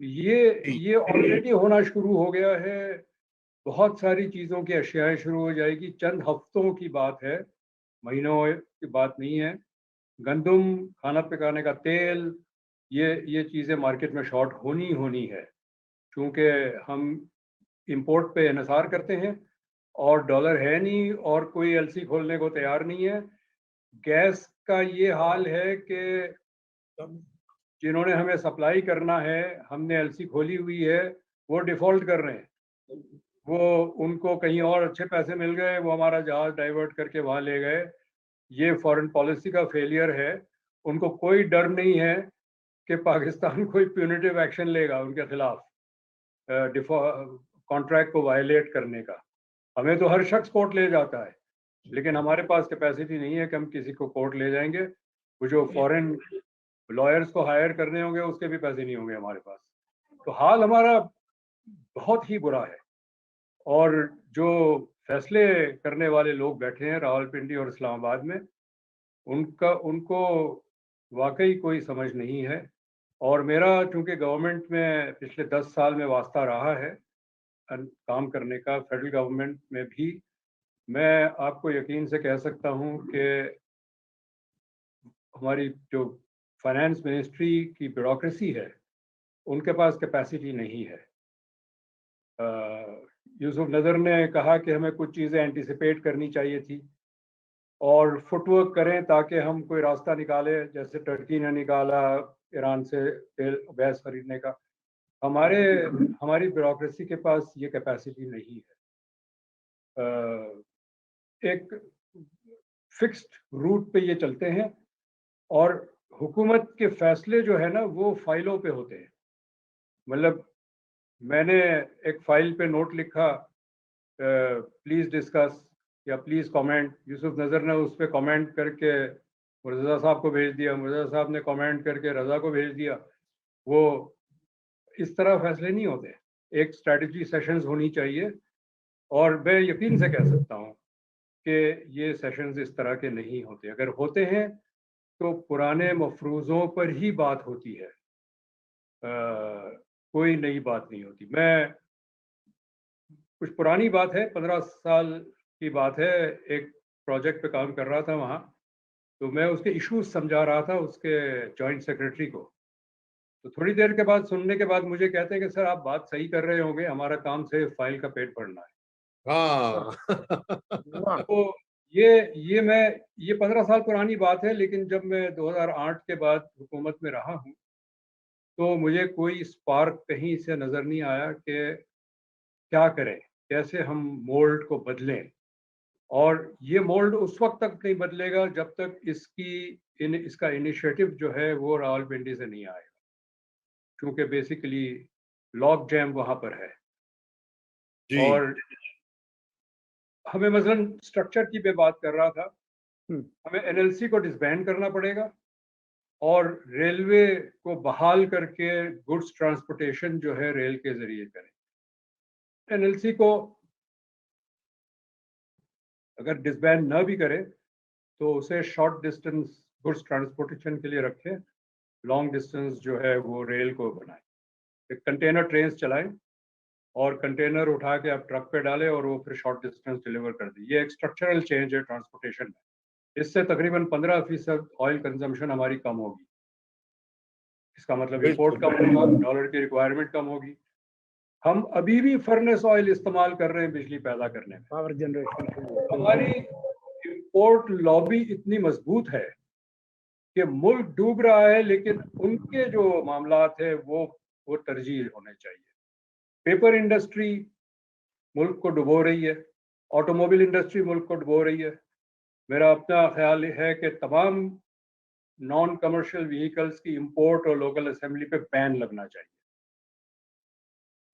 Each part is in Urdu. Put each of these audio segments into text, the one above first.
یہ آلریڈی ہونا شروع ہو گیا ہے. بہت ساری چیزوں کی اشیاء شروع ہو جائے گی. چند ہفتوں کی بات ہے, مہینوں کی بات نہیں ہے. گندم, کھانا پکانے کا تیل, یہ چیزیں مارکیٹ میں شارٹ ہونی ہے, چونکہ ہم امپورٹ پہ انحصار کرتے ہیں اور ڈالر ہے نہیں اور کوئی ایل سی کھولنے کو تیار نہیں ہے. گیس کا یہ حال ہے کہ جنہوں نے ہمیں سپلائی کرنا ہے, ہم نے ایل سی کھولی ہوئی ہے, وہ ڈیفالٹ کر رہے ہیں. وہ ان کو کہیں اور اچھے پیسے مل گئے, وہ ہمارا جہاز ڈائیورٹ کر کے وہاں لے گئے. یہ فارن پالیسی کا فیلئر ہے. ان کو کوئی ڈر نہیں ہے کہ پاکستان کوئی پیونیٹیو ایکشن لے گا ان کے خلاف کانٹریکٹ کو وائلیٹ کرنے کا. ہمیں تو ہر شخص کورٹ لے جاتا ہے, لیکن ہمارے پاس کیپیسٹی نہیں ہے کہ ہم کسی کو کورٹ لے جائیں گے. وہ جو فورن لائرز کو ہائر کرنے ہوں گے اس کے بھی پیسے نہیں ہوں گے ہمارے پاس. تو حال ہمارا بہت ہی برا ہے. اور جو فیصلے کرنے والے لوگ بیٹھے ہیں راولپنڈی اور اسلام آباد میں, ان کو واقعی کوئی سمجھ نہیں ہے. اور میرا چونکہ گورنمنٹ میں پچھلے 10 سال میں واسطہ رہا ہے کام کرنے کا, فیڈرل گورنمنٹ میں بھی, میں آپ کو یقین سے کہہ سکتا ہوں کہ ہماری جو فائنانس منسٹری کی بیوروکریسی ہے ان کے پاس کیپیسٹی نہیں ہے. یوسف نظر نے کہا کہ ہمیں کچھ چیزیں اینٹیسپیٹ کرنی چاہیے تھی اور فٹ ورک کریں تاکہ ہم کوئی راستہ نکالے, جیسے ٹرکی نے نکالا ایران سے تیل گیس خریدنے کا. ہماری بیوروکریسی کے پاس یہ کیپیسٹی نہیں ہے. ایک فکسڈ روٹ پہ یہ چلتے ہیں اور حکومت کے فیصلے جو ہے نا وہ فائلوں پہ ہوتے ہیں. مطلب میں نے ایک فائل پہ نوٹ لکھا پلیز ڈسکس یا پلیز کامنٹ, یوسف نظر نے اس پہ کامنٹ کر کے مرتضیٰ صاحب کو بھیج دیا, مرتضیٰ صاحب نے کامنٹ کر کے رضا کو بھیج دیا. وہ اس طرح فیصلے نہیں ہوتے. ایک اسٹریٹجی سیشنز ہونی چاہیے, اور میں یقین سے کہہ سکتا ہوں کہ یہ سیشنز اس طرح کے نہیں ہوتے. اگر ہوتے ہیں تو پرانے مفروضوں پر ہی بات ہوتی ہے, کوئی نئی بات نہیں ہوتی. میں کچھ پرانی بات ہے, 15 سال کی بات ہے, ایک پروجیکٹ پہ کام کر رہا تھا وہاں, تو میں اس کے ایشوز سمجھا رہا تھا اس کے جوائنٹ سیکرٹری کو. تو تھوڑی دیر کے بعد سننے کے بعد مجھے کہتے ہیں کہ سر آپ بات صحیح کر رہے ہوں گے, ہمارا کام سے فائل کا پیٹ بھرنا ہے. تو یہ 15 سال پرانی بات ہے, لیکن جب میں 2008 کے بعد حکومت میں رہا ہوں تو مجھے کوئی اسپارک کہیں سے نظر نہیں آیا کہ کیا کریں, کیسے ہم مولڈ کو بدلیں. اور یہ مولڈ اس وقت تک نہیں بدلے گا جب تک اس کا انیشیٹو جو ہے وہ راولپنڈی سے نہیں آئے گا, کیونکہ بیسیکلی لاک جیم وہاں پر ہے. اور ہمیں مثلاً اسٹرکچر کی میں بات کر رہا تھا, ہمیں این ایل سی کو ڈسبینڈ کرنا پڑے گا اور ریلوے کو بحال کر کے گڈس ٹرانسپورٹیشن جو ہے ریل کے ذریعے کریں. این ایل سی کو اگر ڈسبینڈ نہ بھی کرے تو اسے شارٹ ڈسٹینس گڈس ٹرانسپورٹیشن کے لیے رکھیں, لانگ ڈسٹینس جو ہے وہ ریل کو بنائیں. ایک کنٹینر ٹرینز چلائیں اور کنٹینر اٹھا کے آپ ٹرک پہ ڈالیں اور وہ پھر شارٹ ڈسٹینس ڈیلیور کر دیں. یہ ایک اسٹرکچرل چینج ہے ٹرانسپورٹیشن میں. اس سے تقریباً 15% آئل کنزمپشن ہماری کم ہوگی. اس کا مطلب امپورٹ کم ہوگا, ڈالر کی ریکوائرمنٹ کم ہوگی. ہم ابھی بھی فرنس آئل استعمال کر رہے ہیں بجلی پیدا کرنے میں. پاور جنریشن ہماری امپورٹ لابی اتنی مضبوط ہے کہ ملک ڈوب رہا ہے, لیکن ان کے جو معاملات ہیں وہ ترجیح ہونے چاہیے. پیپر انڈسٹری ملک کو ڈبو رہی ہے, آٹو موبائل انڈسٹری ملک کو ڈبو رہی ہے. میرا اپنا خیال ہے کہ تمام نان کمرشل وہیکلز کی امپورٹ اور لوکل اسمبلی پہ بین لگنا چاہیے.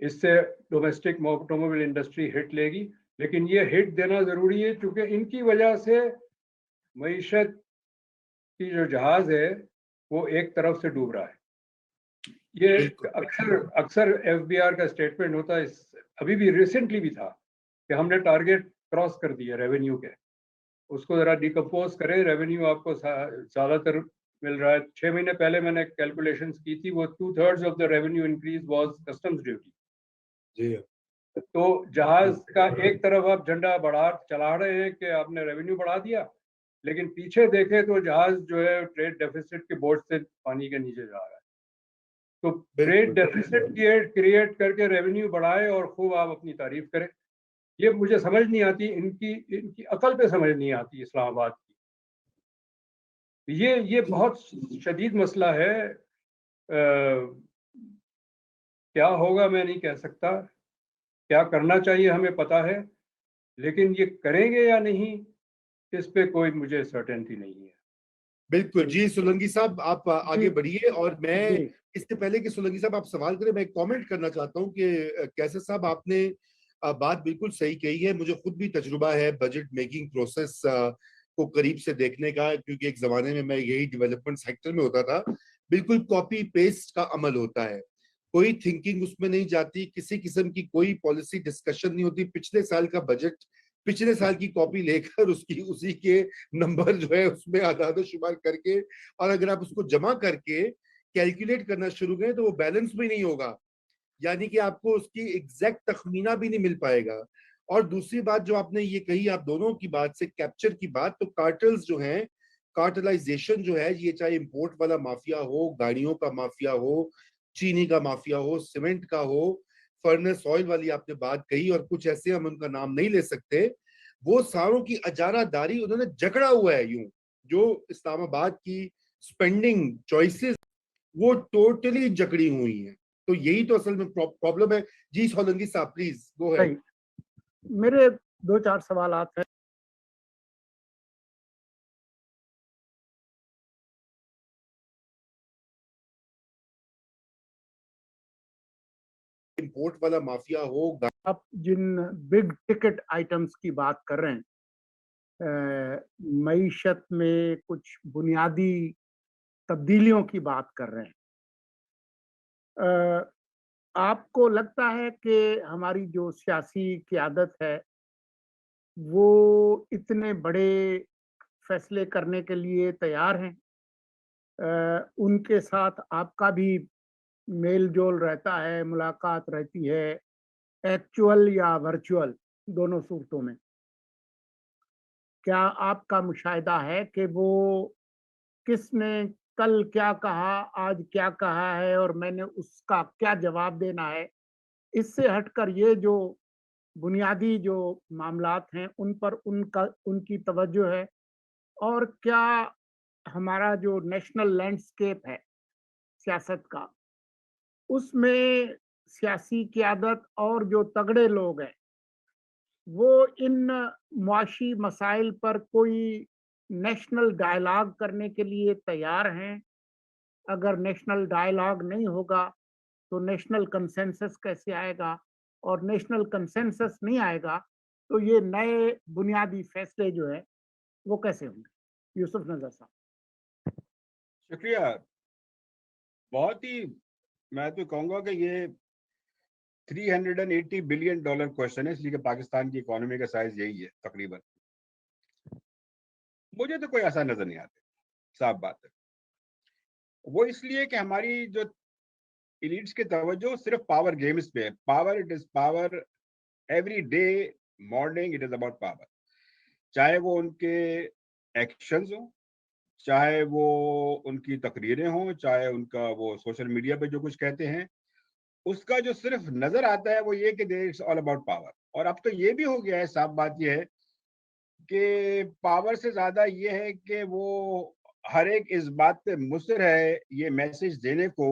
اس سے ڈومیسٹک آٹو موبائل انڈسٹری ہٹ لے گی, لیکن یہ ہٹ دینا ضروری ہے کیونکہ ان کی وجہ سے معیشت کی جو جہاز ہے وہ ایک طرف سے ڈوب رہا ہے. یہ اکثر ایف بی آر کا اسٹیٹمنٹ ہوتا ہے, ابھی بھی ریسنٹلی بھی تھا کہ ہم نے ٹارگیٹ کراس کر دیا ریونیو کے. اس کو ذرا ڈیکمپوز کریں. ریونیو آپ کو زیادہ تر مل رہا ہے. 6 مہینے پہلے میں نے کیلکولیشنز کی تھی, وہ 2/3 of the revenue increase was customs duty. جی تو جہاز کا ایک طرف آپ جھنڈا چلا رہے ہیں کہ آپ نے ریونیو بڑھا دیا, لیکن پیچھے دیکھیں تو جہاز جو ہے ٹریڈ ڈیفیسٹ کے بوجھ سے پانی کے نیچے جا رہا ہے. تو ٹریڈ ڈیفیسٹ کریٹ کر کے ریونیو بڑھائے اور خوب آپ اپنی تعریف کریں. یہ مجھے سمجھ نہیں آتی, ان کی عقل پہ سمجھ نہیں آتی اسلام آباد کی. یہ بہت شدید مسئلہ ہے. کیا ہوگا میں نہیں کہہ سکتا, کیا کرنا چاہیے ہمیں پتا ہے, لیکن یہ کریں گے یا نہیں اس پہ کوئی مجھے سرٹنٹی نہیں ہے. بالکل. جی سولنگی صاحب آپ آگے بڑھیے, اور میں اس سے پہلے کہ سولنگی صاحب آپ سوال کریں, میں ایک کامنٹ کرنا چاہتا ہوں کہ کیسر صاحب آپ نے بات بالکل صحیح کہی ہے. مجھے خود بھی تجربہ ہے بجٹ میکنگ پروسیس کو قریب سے دیکھنے کا, کیونکہ ایک زمانے میں یہی ڈیولپمنٹ سیکٹر میں ہوتا تھا. بالکل کاپی پیسٹ کا عمل ہوتا ہے, کوئی تھنکنگ اس میں نہیں جاتی, کسی قسم کی کوئی پالیسی ڈسکشن نہیں ہوتی. پچھلے سال کا بجٹ پچھلے سال کی کاپی لے کر اسی کے نمبر جو ہے اس میں اعداد و شمار کر کے, اور اگر آپ اس کو جمع کر کے کیلکولیٹ کرنا شروع کریں تو وہ بیلنس بھی نہیں ہوگا, یعنی کہ آپ کو اس کی ایگزیکٹ تخمینہ بھی نہیں مل پائے گا. اور دوسری بات جو آپ نے یہ کہی, آپ دونوں کی بات سے کیپچر کی بات, تو کارٹلز جو ہیں, کارٹلائزیشن جو ہے, یہ چاہے امپورٹ والا مافیا ہو, گاڑیوں کا مافیا ہو, چینی کا مافیا ہو, سیمنٹ کا ہو, فرنس آئل والی آپ نے بات کہی, اور کچھ ایسے ہم ان کا نام نہیں لے سکتے, وہ ساروں کی اجارہ داری انہوں نے جکڑا ہوا ہے. یوں جو اسلام آباد کی سپینڈنگ چوائسز وہ ٹوٹلی جکڑی ہوئی ہیں. تو یہی تو اصل میں پرابلم ہے. جی سولنگی صاحب پلیز گو ہیڈ. میرے 2-4 سوالات ہیں. امپورٹ والا مافیا ہو, آپ جن بگ ٹکٹ آئٹمس کی بات کر رہے ہیں, معیشت میں کچھ بنیادی تبدیلیوں کی بات کر رہے ہیں, آپ کو لگتا ہے کہ ہماری جو سیاسی قیادت ہے وہ اتنے بڑے فیصلے کرنے کے لیے تیار ہیں؟ ان کے ساتھ آپ کا بھی میل جول رہتا ہے, ملاقات رہتی ہے, ایکچوئل یا ورچوئل, دونوں صورتوں میں. کیا آپ کا مشاہدہ ہے کہ وہ کس نے کل کیا کہا, آج کیا کہا ہے, اور میں نے اس کا کیا جواب دینا ہے؟ اس سے ہٹ کر یہ جو بنیادی جو معاملات ہیں ان پر ان کی توجہ ہے, اور کیا ہمارا جو نیشنل لینڈسکیپ ہے سیاست کا, اس میں سیاسی قیادت اور جو تگڑے لوگ ہیں وہ ان معاشی مسائل پر کوئی نیشنل ڈائلاگ کرنے کے لیے تیار ہیں؟ اگر نیشنل ڈائلاگ نہیں ہوگا تو نیشنل کنسنسس کیسے آئے گا, اور نیشنل کنسنسس نہیں آئے گا تو یہ نئے بنیادی فیصلے جو ہے وہ کیسے ہوں گے؟ یوسف نظر صاحب. شکریہ. بہت ہی, میں تو کہوں گا کہ یہ $380 بلین کوشچن ہے, اس لیے کہ پاکستان کی اکانومی کا سائز یہی ہے تقریباً. مجھے تو کوئی آسان نظر نہیں آتے, صاف بات ہے. وہ اس لیے کہ ہماری جو ایلیٹس کی توجہ صرف پاور گیمز پہ ہے. Power, it is power every day morning, it is about power. چاہے وہ ان کے ایکشنز ہوں, چاہے وہ ان کی تقریریں ہوں, چاہے ان کا وہ سوشل میڈیا پہ جو کچھ کہتے ہیں, اس کا جو صرف نظر آتا ہے وہ یہ کہ اٹس آل اباؤٹ پاور. اور اب تو یہ بھی ہو گیا ہے, صاف بات یہ ہے کہ پاور سے زیادہ یہ ہے کہ وہ ہر ایک اس بات پہ مصر ہے یہ میسج دینے کو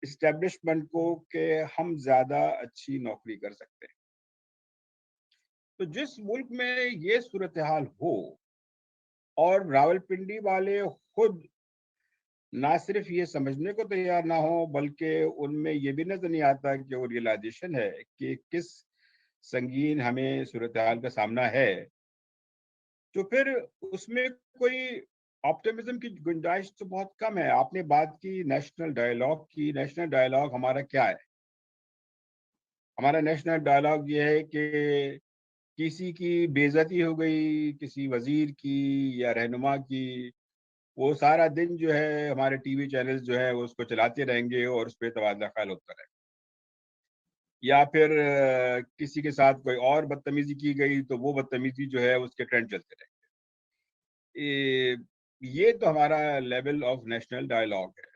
اسٹیبلشمنٹ کو کہ ہم زیادہ اچھی نوکری کر سکتے ہیں. تو جس ملک میں یہ صورتحال ہو اور راولپنڈی والے خود نہ صرف یہ سمجھنے کو تیار نہ ہو, بلکہ ان میں یہ بھی نظر نہیں آتا کہ وہ ریئلائزیشن ہے کہ کس سنگین ہمیں صورتحال کا سامنا ہے, تو پھر اس میں کوئی آپٹیمزم کی گنجائش تو بہت کم ہے. آپ نے بات کی نیشنل ڈائلاگ کی. نیشنل ڈائلاگ ہمارا کیا ہے؟ ہمارا نیشنل ڈائلاگ یہ ہے کہ کسی کی بے عزتی ہو گئی, کسی وزیر کی یا رہنما کی, وہ سارا دن جو ہے ہمارے ٹی وی چینلز جو ہے وہ اس کو چلاتے رہیں گے اور اس پہ تبادلہ خیال ہوتا رہے گا، یا پھر کسی کے ساتھ کوئی اور بدتمیزی کی گئی تو وہ بدتمیزی جو ہے اس کے ٹرینڈ چلتے رہیں گے. یہ تو ہمارا لیول آف نیشنل ڈائلاگ ہے.